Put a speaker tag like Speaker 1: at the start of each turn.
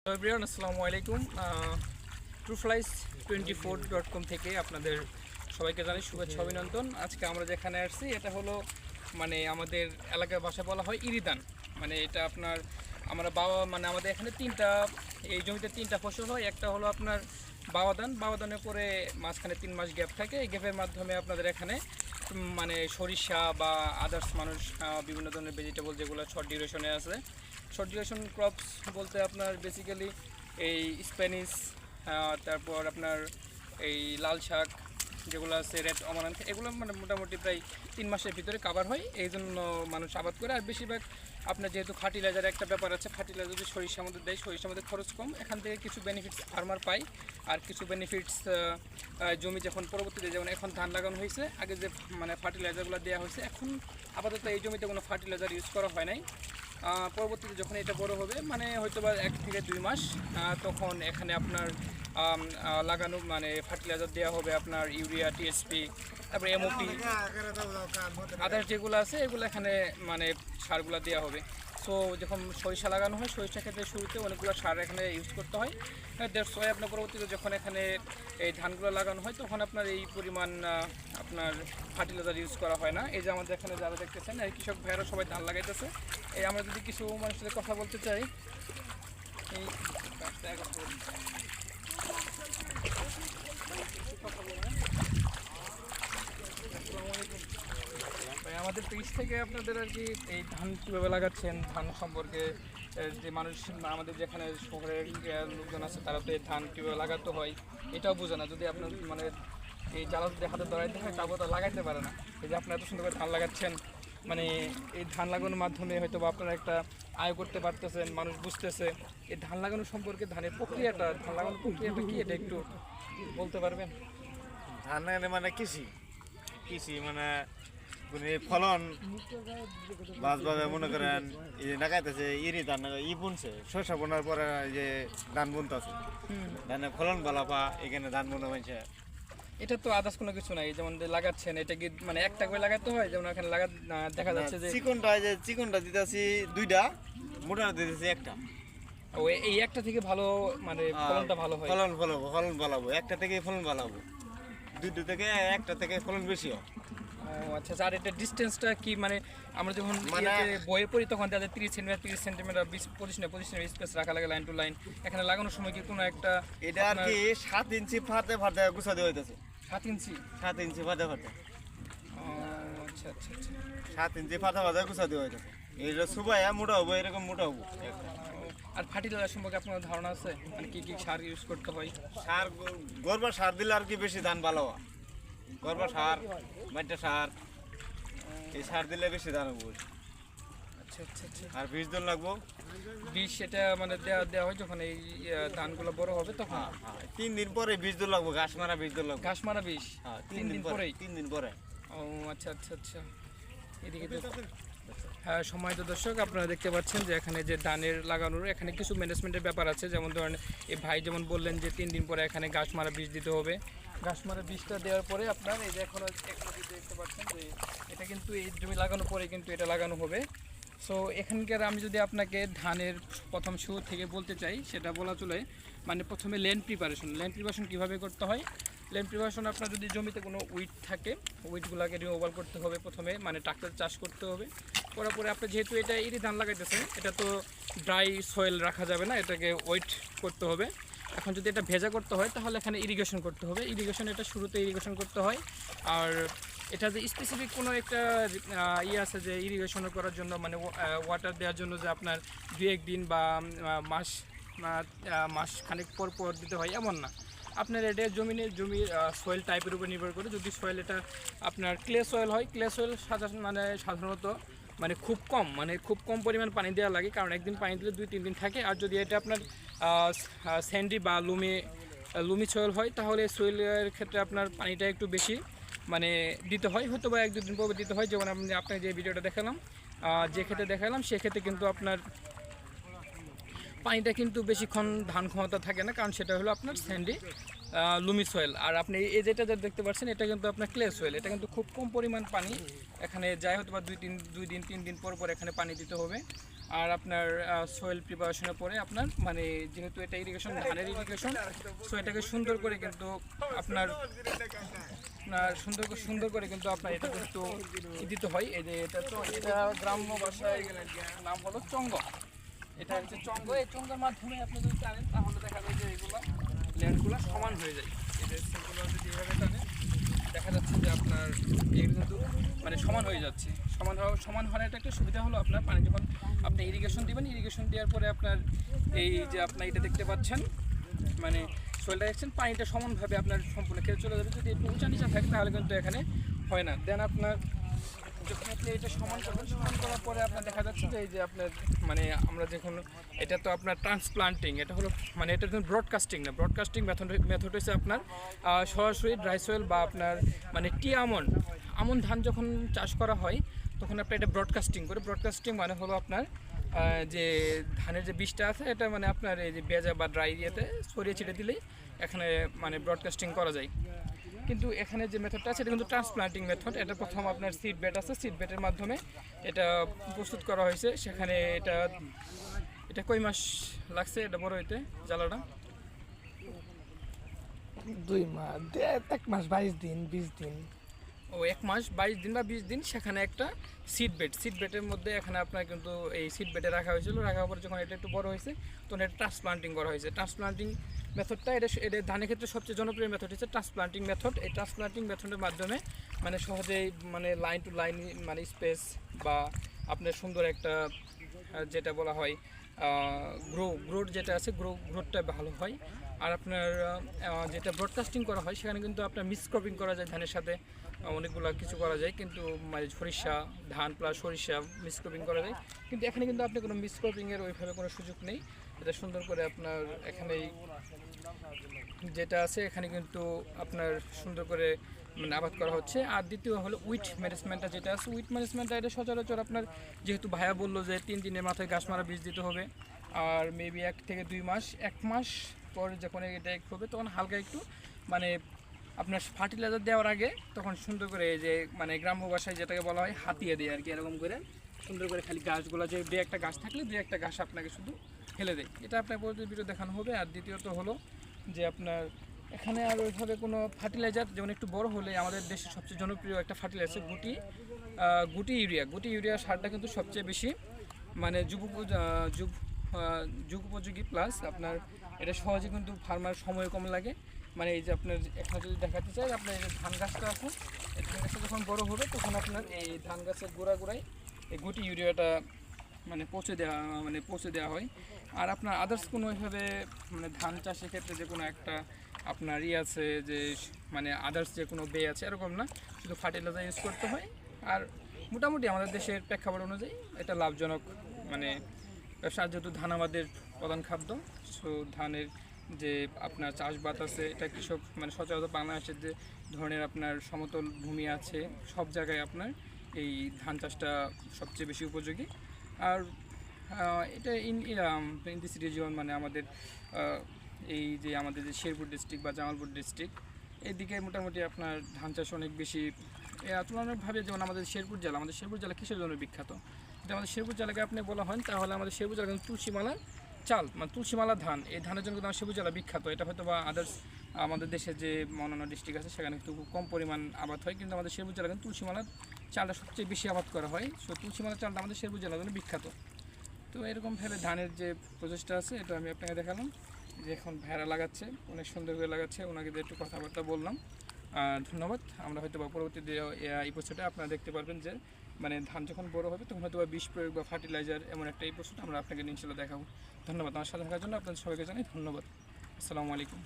Speaker 1: Everyone আসসালামু আলাইকুম। trueflies24.com থেকে আপনাদের সবাইকে জানাই শুভেচ্ছা অভিনন্দন। আজকে আমরা যেখানে আসছি এটা হলো আমাদের এলাকার ভাষায় বলা হয় ইরিদান। এটা আপনার আমাদের এখানে এই জমিতে তিনটা ফসল হয়। একটা হলো আপনার বাওয়াদানের পরে মাঝখানে 3 মাস গ্যাপ থাকে। এই গ্যাপের মাধ্যমে আপনাদের এখানে সরিষা বা আদার্স বিভিন্ন ধরনের ভেজিটেবল যেগুলো শর্ট ডিউরেশনে আছে। শর্ট ডিউরেশন ক্রপস বলতে আপনার বেসিক্যালি এই স্প্যানিশ, তারপর আপনার এই লাল শাক যেগুলো আছে, রেড অমারান্থ, এগুলো মোটামুটি প্রায় 3 মাসের ভিতরে কাভার হয়। এই জন্য মানুষ আবাদ করে। আর বেশিরভাগ আপনার যেহেতু ফার্টিলাইজার একটা ব্যাপার আছে, ফার্টিলাইজার যদি সরিষার মধ্যে দেয়, সরিষার মধ্যে খরচ কম, এখান থেকে কিছু বেনিফিটস ফার্মার পায়। আর কিছু বেনিফিটস জমি যখন পরবর্তীতে, যেমন এখন ধান লাগানো হয়েছে, আগে যে ফার্টিলাইজারগুলো দেওয়া হয়েছে, এখন আপাতত এই জমিতে কোনো ফার্টিলাইজার ইউজ করা হয় নাই। পরবর্তীতে যখন এটা বড় হবে, হয়তো বা 1 থেকে 2 মাস, তখন এখানে আপনার লাগানো ফার্টিলাইজার দেওয়া হবে, আপনার ইউরিয়া, টিএসপি, তারপরে এমওপি, আদার্স যেগুলো আছে এগুলো এখানে সারগুলো দেওয়া হবে। সো যখন সরিষা লাগানো হয়, সরিষা ক্ষেত্রে শুরুতে অনেকগুলো সার এখানে ইউজ করতে হয়। দ্যাটস ওয়াই আপনার পরবর্তীতে যখন এখানে এই ধানগুলো লাগানো হয়, তখন আপনার এই পরিমাণ আপনার ফার্টিলাইজার ইউজ করা হয় না। এই যে আমাদের এখানে যারা দেখতেছেন, এই কৃষক ভাইয়েরা সবাই ধান লাগাইতেছে। এই আমরা যদি কিছু মানুষের সাথে কথা বলতে চাই, এই আমাদের পেজ থেকে আপনাদের আর কি এই ধান কীভাবে লাগাচ্ছেন, ধান সম্পর্কে যে মানুষ আমাদের যেখানে শহরের লোকজন আছে, তারা তো এই ধান কীভাবে লাগাতে হয় এটাও বোঝে না। যদি আপনার এই জ্বালা যদি হাতে ধরাইতে হয়, তারপর তো লাগাইতে পারে না। এই যে আপনারা এত সুন্দর করে ধান লাগাচ্ছেন, এই ধান লাগানোর মাধ্যমে হয়তো বা আপনারা একটা আয় করতে পারতেছেন, মানুষ বুঝতেছে। এই ধান লাগানো সম্পর্কে ধান লাগানোর প্রক্রিয়াটা কি, এটা একটু বলতে পারবেন?
Speaker 2: ধান কৃষি ফলন বাসভাবে মনে করেন, এই যে লাগাইতেছে ধান বুনছে, শস্য বোনার পরে যে ধান বুনতেছে, ধানের ফলন ভালো পা, এখানে ধান বোনা হয়েছে।
Speaker 1: এটা তো আদার্স কোনো কিছু নাই, যেমন লাগাচ্ছেন, এটা কি একটা করে লাগাতে হয়? যেমন এখানে দেখা যাচ্ছে যে
Speaker 2: চিকনটা দিতেছি 2টা, মোটা দিতেছি 1টা।
Speaker 1: এই একটা থেকে ভালো ফলনটা ভালো হয়।
Speaker 2: ফলন ভালো হবে, একটা থেকে ফলন ভালো হবে, 2টা থেকে 1টা থেকে ফলন বেশি হয়।
Speaker 1: আচ্ছা, আর এটা ডিস্টেন্সটা কি? আমরা যখন বইয়ে পড়ি, তখন তাদের 30 সেন্টিমিটার 25 স্পেস রাখা লাগে লাইন টু লাইন। এখানে লাগানোর সময় কি কোনো একটা
Speaker 2: এটা আর কি 7 ইঞ্চি ফাতে গুছা দেওয়া হইতেছে।
Speaker 1: 7 ইঞ্চি
Speaker 2: ফাতে
Speaker 1: আচ্ছা আচ্ছা আচ্ছা,
Speaker 2: 7 ইঞ্চি ফাতে গুছা দেওয়া হইতেছে। এটা সুবাইয়া মোটা হবো, এরকম মোটা হবো।
Speaker 1: আর ফার্টিলাইজার সম্পর্কে আপনার ধারণা আছে? কি কি সার ইউজ করতে হয়?
Speaker 2: গোবর সার দিলে আর কি বেশি ধান ভালো হয়। গোবর সার, মাটির সার, এই সার দিলে বেশি ধান হবো।
Speaker 1: আচ্ছা আচ্ছা আচ্ছা।
Speaker 2: আর বীজ দল লাগবো।
Speaker 1: বীজ সেটা দেওয়া হয় যখন এই ধানগুলো বড় হবে, তখন
Speaker 2: 3 দিন পরে বীজ দল লাগবো, ঘাস মারা বীজ দল লাগবো।
Speaker 1: ঘাস মারা বীজ 3 দিন পরে।
Speaker 2: 3 দিন পরে।
Speaker 1: ও আচ্ছা আচ্ছা আচ্ছা। এদিকে হ্যাঁ, সময় তো দর্শক, আপনারা দেখতে পাচ্ছেন যে এখানে যে ধানের লাগানোর এখানে কিছু ম্যানেজমেন্টের ব্যাপার আছে। যেমন ধরেন, এই ভাই যেমন বললেন যে 3 দিন পরে এখানে ঘাস মারা বীজ দিতে হবে। ঘাস মারা বীজটা দেওয়ার পরে আপনার এই যে এখনও দেখতে পাচ্ছেন যে এটা কিন্তু এই জমি লাগানোর পরে কিন্তু এটা লাগানো হবে। সো এখানকার আমি যদি আপনাকে ধানের প্রথম শুরু থেকে বলতে চাই, সেটা বলা চলে। প্রথমে ল্যান্ড প্রিপারেশন কীভাবে করতে হয়। ল্যান্ড প্রিপারেশন, আপনার যদি জমিতে কোনো উইড থাকে, উইডগুলোকে রিমুভাল করতে হবে প্রথমে, ট্রাক্টর চাষ করতে হবে। করার পরে আপনি যেহেতু এটা ধান লাগাইতেছেন, এটা তো ড্রাই সয়েল রাখা যাবে না, এটাকে ওয়েট করতে হবে। এখন যদি এটা ভেজা করতে হয়, তাহলে এখানে ইরিগেশন করতে হবে। এটা শুরুতে ইরিগেশন করতে হয়। আর এটা যে স্পেসিফিক কোনো একটা আছে যে ইরিগেশন করার জন্য, ওয়াটার দেওয়ার জন্য, যে আপনার 2-1 দিন বা মাস খানিক পর দিতে হয়, এমন না। আপনার এটা জমির সয়েল টাইপের উপর নির্ভর করে। যদি সয়েল এটা আপনার ক্লে সয়েল হয়, ক্লে সয়েল সাধারণত খুব কম পরিমাণ পানি দেওয়া লাগে, কারণ একদিন পানি দিলে 2-3 দিন থাকে। আর যদি এটা আপনার স্যান্ডি বা লুমি সয়েল হয়, তাহলে সয়েলের ক্ষেত্রে আপনার পানিটা একটু বেশি দিতে হয়, হয়তো বা 1-2 দিন পর দিতে হয়। যেমন আপনাকে যে ভিডিওটা দেখালাম, যে ক্ষেত্রে দেখালাম, সেক্ষেত্রে কিন্তু আপনার পানিটা কিন্তু বেশিক্ষণ ধান ক্ষমতা থাকে না, কারণ সেটা হলো আপনার স্যান্ডি লুমি সয়েল। আর আপনি এই যেটা দেখতে পাচ্ছেন, এটা কিন্তু আপনার ক্লে সয়েল। এটা কিন্তু খুব কম পরিমাণ পানি এখানে যায়, হয়তো বা 2-3 দিন পর এখানে পানি দিতে হবে। আর আপনার সয়েল প্রিপারেশনের পরে আপনার মানে যেহেতু এটা ইরিগেশন ধানের ইরিগেশন, সো এটাকে সুন্দর করে কিন্তু আপনার সুন্দর করে কিন্তু আপনার এটা কিন্তু দিতে হয়। এই যে এটা গ্রাম্য ভাষায় নাম হলো চঙ্গ। এটা হচ্ছে চঙ্গ। এই চঙ্গের মাধ্যমে আপনি যদি টানেন তাহলে দেখা যায় যে এগুলো ল্যান্ডগুলো সমান হয়ে যায়। এই যে সেগুলো যদি এভাবে টানেন দেখা যাচ্ছে যে আপনার এগুলো কিন্তু মানে সমান হয়ে যাচ্ছে। সমান হওয়ার একটা সুবিধা হলো আপনার পানি যখন আপনি ইরিগেশন দিবেন, ইরিগেশন দেওয়ার পরে আপনার এই যে আপনার এটা দেখতে পাচ্ছেন মানে সোয়েলটা দেখছেন পানিটা সমানভাবে আপনার সম্পূর্ণ খেতে চলে যাবে। যদি একটু উঁচা নিচা থাকে তাহলে কিন্তু এখানে হয় না। দেন আপনার যখন আপনি এটা সমান করবেন, সমান করার পরে আপনার দেখা যাচ্ছে যে এই যে আপনার মানে আমরা যখন এটা তো আপনার ট্রান্সপ্লান্টিং, এটা হলো মানে এটা ব্রডকাস্টিং না, ব্রডকাস্টিং মেথড হচ্ছে আপনার সরাসরি ড্রাই সয়েল বা আপনার মানে আমন ধান যখন চাষ করা হয় তখন আপনার এটা ব্রডকাস্টিং করে। ব্রডকাস্টিং মানে হলো আপনার যে ধানের যে বীজটা আছে এটা মানে আপনার এই যে ভেজা বা ড্রাই ইয়েতে ছড়িয়ে ছিটে দিলেই এখানে মানে ব্রডকাস্টিং করা যায়। কিন্তু এখানে যে মেথডটা আছে এটা কিন্তু ট্রান্সপ্লান্টিং মেথড। এটা প্রথম আপনার সিড বেড আছে, সিড বেডের মাধ্যমে এটা প্রস্তুত করা হয়েছে। সেখানে এটা কয় মাস লাগছে এটা বড় হইতে জ্বালাটা?
Speaker 3: 2 মাস, 1 মাস 22 দিন 20 দিন।
Speaker 1: ও 1 মাস 22 দিন বা 20 দিন। সেখানে একটা সিড বেডের মধ্যে এখানে আপনার কিন্তু এই সিড বেডে রাখা হয়েছিল। রাখার পরে যখন এটা একটু বড় হয়েছে তখন এটা ট্রান্সপ্লান্টিং করা হয়েছে। ট্রান্সপ্লান্টিং মেথডটা এটা ধানের ক্ষেত্রে সবচেয়ে জনপ্রিয় মেথড হচ্ছে ট্রান্সপ্লান্টিং মেথড। এই ট্রান্সপ্লান্টিং মেথডের মাধ্যমে মানে সহজেই মানে লাইন টু লাইন মানে স্পেস বা আপনার সুন্দর একটা যেটা বলা হয় গ্রোথ যেটা আছে গ্রোথটা ভালো হয়। আর আপনার যেটা ব্রডকাস্টিং করা হয় সেখানে কিন্তু আপনার মিক্সক্রপিং করা যায়, ধানের সাথে অনেকগুলো কিছু করা যায়। কিন্তু মানে সরিষা ধান প্লাস সরিষা মিক্সক্রপিং করা যায়। কিন্তু এখানে কিন্তু আপনি কোনো মিক্সক্রপিংয়ের ওইভাবে কোনো সুযোগ নেই। এটা সুন্দর করে আপনার এখানেই যেটা আছে এখানে কিন্তু আপনার সুন্দর করে মানে আবাদ করা হচ্ছে। আর দ্বিতীয় হলো উইট ম্যানেজমেন্টটা যেটা আছে, উইট ম্যানেজমেন্টটা এটা সচরাচর আপনার যেহেতু ভাইয়া বললো যে 3 দিনের মাথায় ঘাস মারা বীজ দিতে হবে, আর মেবি 1 থেকে 2 মাস, 1 মাস পর যখন এটা হবে তখন হালকা একটু মানে আপনার ফার্টিলাইজার দেওয়ার আগে তখন সুন্দর করে এই যে মানে গ্রাম্য ভাষায় যেটাকে বলা হয় হাতিয়ে দেয় আর কি, এরকম করে সুন্দর করে খালি গাছগুলো যে 2-1টা গাছ থাকলে 2-1টা ঘাস আপনাকে শুধু ফেলে দেয়। এটা আপনার পরবর্তী ভিডিও দেখানো হবে। আর দ্বিতীয়ত হলো যে আপনার এখানে আর ওইভাবে কোনো ফার্টিলাইজার যেমন একটু বড় হলে আমাদের দেশের সবচেয়ে জনপ্রিয় একটা ফার্টিলাইজার গুটি ইউরিয়া সারটা কিন্তু সবচেয়ে বেশি মানে যুগ উপযোগী, প্লাস আপনার এটা সহজে কিন্তু ফার্মার সময় কম লাগে। মানে এই যে আপনার এখানে যদি দেখাতে চাই আপনার এই যে ধান গাছটা আছে, এই ধান গাছটা যখন বড় হবে তখন আপনার এই ধান গাছের গোড়ায় এই গুটি ইউরিয়াটা মানে পৌঁছে দেওয়া হয়। আর আপনার আদার্স কোনো ওইভাবে মানে ধান চাষের ক্ষেত্রে যে কোনো একটা আপনার আছে যে মানে আদার্স যে কোনো বে আছে এরকম না, শুধু ফার্টিলাইজার ইউজ করতে হয়। আর মোটামুটি আমাদের দেশের প্রেক্ষাপট অনুযায়ী এটা লাভজনক মানে ব্যবসা, যেহেতু ধান আমাদের প্রধান খাদ্য। সো ধানের যে আপনার চাষবাদ আছে এটা কৃষক মানে সচরাচর বাংলাদেশের যে ধরনের আপনার সমতল ভূমি আছে সব জায়গায় আপনার এই ধান চাষটা সবচেয়ে বেশি উপযোগী। আর এটা ইন দিস রিজিয়ন মানে আমাদের এই যে আমাদের যে শেরপুর ডিস্ট্রিক্ট বা জামালপুর ডিস্ট্রিক্ট এইদিকে মোটামুটি আপনার ধান চাষ অনেক বেশি তুলনামূলকভাবে। যেমন আমাদের শেরপুর জেলা কিসের জন্য বিখ্যাত? যদি আমাদের শেরপুর জেলাকে আপনি বলা হয় তাহলে আমাদের শেরপুর জেলা কিন্তু তুলসীমালার চাল মানে তুলসীমালা ধান, এই ধানের জন্য কিন্তু আমার শেরপুর জেলা বিখ্যাত। এটা হয়তো বা আদার্স আমাদের দেশের যে অন্যান্য ডিস্ট্রিক্ট আছে সেখানে কিন্তু খুব কম পরিমাণ আবাদ হয়, কিন্তু আমাদের শেরপুর জেলা কিন্তু তুলসীমালার চালটা সবচেয়ে বেশি আবাদ করা হয়। সো তুলসীমালার চালটা আমাদের শেরপুর জেলার জন্য বিখ্যাত। তো এরকমভাবে ধানের যে প্রচেষ্টা আছে এটা আমি আপনাকে দেখালাম যে এখন ভেড়া লাগাচ্ছে, অনেক সুন্দর করে লাগাচ্ছে, ওনাকে একটু কথাবার্তা বললাম। ধন্যবাদ। আমরা হয়তো বা পরবর্তী এপিসোডে আপনারা দেখতে পারবেন যে মানে ধান যখন বড় হবে তখন হয়তো বা বিষ প্রয়োগ বা ফার্টিলাইজার এমন একটা এপিসোড আমরা আপনাকে ইনশাল্লাহ দেখাবো। ধন্যবাদ আমার সাথে থাকার জন্য। আপনাদের সবাইকে জানাই ধন্যবাদ। আসসালামু আলাইকুম।